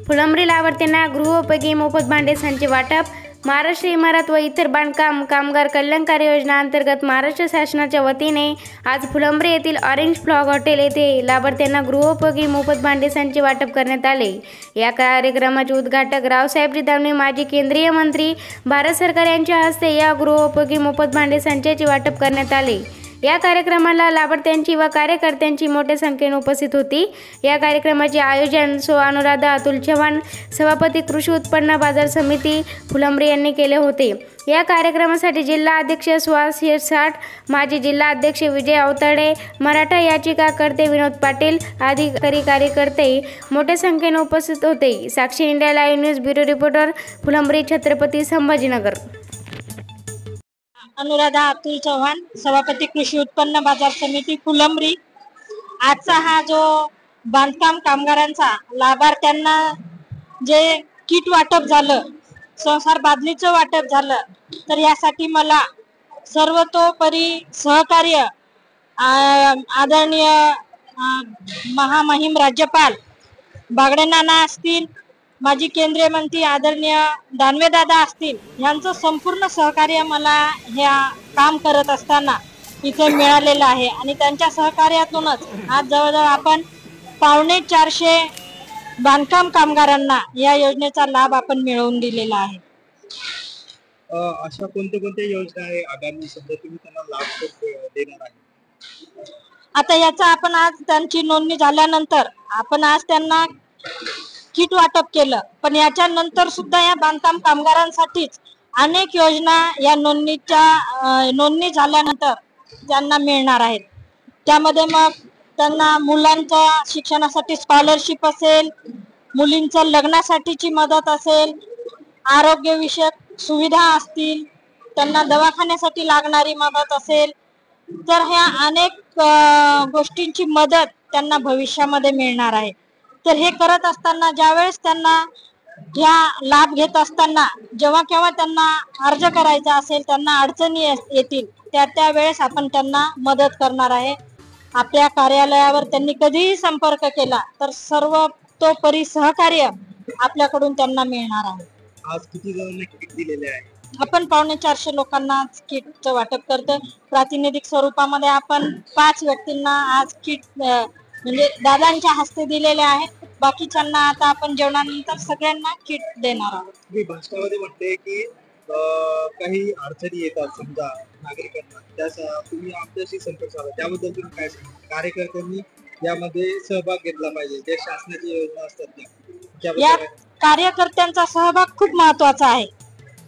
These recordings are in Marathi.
फुलंब्री लाभार्थ्यांना गृहोपयोगी मोफत भांडे संच वाटप। महाराष्ट्र इमारत व इतर बांधकाम कामगार कल्याणकारी योजना अंतर्गत महाराष्ट्र शासनाच्या वतीने आज फुलंब्री येथील ऑरेंज फ्लॉग हॉटेल येथे लाभार्थ्यांना गृहोपयोगी मोफत भांडे संच वाटप करण्यात आले। या कार्यक्रमाचे उद्घाटक रावसाहेब रिदावणे माजी केंद्रीय मंत्री भारत सरकार यांच्या हस्ते या गृहोपयोगी मोफत भांडे संचाचे वाटप करण्यात आले। या कार्यक्रमाला लाभार्थ्यांची व कार्यकर्त्यांची मोठ्या संख्येने उपस्थित होती। या कार्यक्रमाचे आयोजन अनुराधा अतुल चव्हाण, सभापती कृषी उत्पन्न बाजार समिती फुलंब्री यांनी केले होते। या कार्यक्रमासाठी जिल्हा अध्यक्ष सुहास शिरसाट, माजी जिल्हा अध्यक्ष विजय अवताडे, मराठा याचिकाकर्ते विनोद पाटील, अधिकारी कार्यकर्ते मोठ्या संख्येने उपस्थित होते। Sakshi India live news bureau reporter Phulambri, Chhatrapati Sambhajinagar. Anuradha Atul Chavan, सभापती कृषी उत्पन्न बाजार समिती फुलंब्री। आजचा हा जो बांधकाम कामगारांचा लाभार्थ्यांना जे किट वाटप झालं, संसार बादलीचं वाटप झालं, तर यासाठी मला सर्वतोपरी सहकार्य आदरणीय महामहिम राज्यपाल बागडे नाना असतील, माजी केंद्रीय मंत्री आदरणीय दानवे दादा असतील, यांचं संपूर्ण सहकार्य मला ह्या काम करत असताना इथे मिळालेलं आहे। आणि त्यांच्या सहकार्यातूनच आज जवळजवळ आपण 450 बांधकाम कामगारांना या योजनेचा लाभ आपण मिळवून दिलेला आहे। अशा कोणत्या योजना आहे आगामी सध्या तुम्ही त्यांना लाभ देणार आहे? आता याचा आपण आज त्यांची नोंदणी झाल्यानंतर आपण आज त्यांना किट वाटप केलं, पण याच्या नंतर सुद्धा या बांधकाम कामगारांसाठीच अनेक योजना या नोंदणी झाल्यानंतर त्यांना मिळणार आहेत। त्यामध्ये मग त्यांना मुलांच्या शिक्षणासाठी स्कॉलरशिप असेल, मुलींच्या लग्नासाठीची मदत असेल, आरोग्यविषयक सुविधा असतील, त्यांना दवाखान्यासाठी लागणारी मदत असेल, तर ह्या अनेक गोष्टींची मदत त्यांना भविष्यामध्ये मिळणार आहे। तर हे करत असताना ज्यावेळेस त्यांना ह्या लाभ घेत असताना जेव्हा केव्हा त्यांना अर्ज करायचा असेल, त्यांना अडचणी येतील, त्यावेळेस आपण त्यांना मदत करणार आहे। आपल्या कार्यालयावर त्यांनी कधीही संपर्क केला तर सर्वतोपरी सहकार्य आपल्याकडून त्यांना मिळणार आहे। आज किती जणांना किट दिलेले आहे? आपण 450 लोकांना किटचं वाटप करतो। प्रातिनिधिक स्वरूपामध्ये आपण 5 व्यक्तींना आज किट म्हणजे दादांच्या हस्ते दिलेले आहेत। बाकीच्यांना आता आपण जेवणानंतर सगळ्यांना किट देणार आहोत। मी भाषणामध्ये म्हटले की काही अडचणी येतात समजा नागरिकांना, त्यास तुम्ही आमच्याशी संपर्क साधा, त्याबद्दल तुम्ही काय सांगा? कार्यकर्त्यांनी यामध्ये सहभाग घेतला पाहिजे, जे शासनाची योजना असतात या कार्यकर्त्यांचा सहभाग खूप महत्वाचा आहे।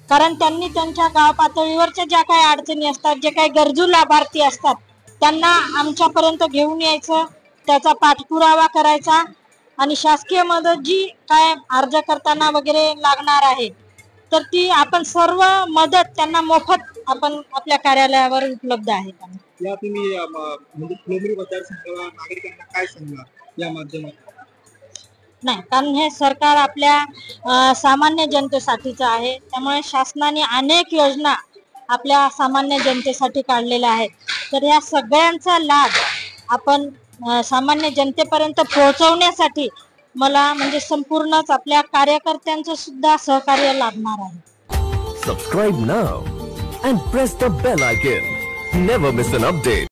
कारण त्यांनी त्यांच्या गाव पातळीवरच्या ज्या काही अडचणी असतात, जे काही गरजू लाभार्थी असतात, त्यांना आमच्यापर्यंत घेऊन यायचं, त्याचा पाठपुरावा करायचा आणि शासकीय मदत जी काय अर्ज करताना वगैरे लागणार आहे, तर ती आपण सर्व मदत त्यांना मोफत आपण आपल्या कार्यालयावर उपलब्ध आहे। या तुम्ही म्हणजे फुलंब्री मतदारसंघाला नागरिकांना काय सांगणार या माध्यमातून? नाही, कारण हे सरकार आपल्या सामान्य जनतेसाठीच आहे, त्यामुळे शासनाने अनेक योजना आपल्या सामान्य जनतेसाठी काढलेल्या आहेत। तर या सगळ्यांचा लाभ आपण सामान्य जनतेपर्यंत पोहोचवण्यासाठी मला म्हणजे संपूर्णच आपल्या कार्यकर्त्यांचं सुद्धा सहकार्य लाभणार आहे। Subscribe now and press the bell icon. Never miss an update.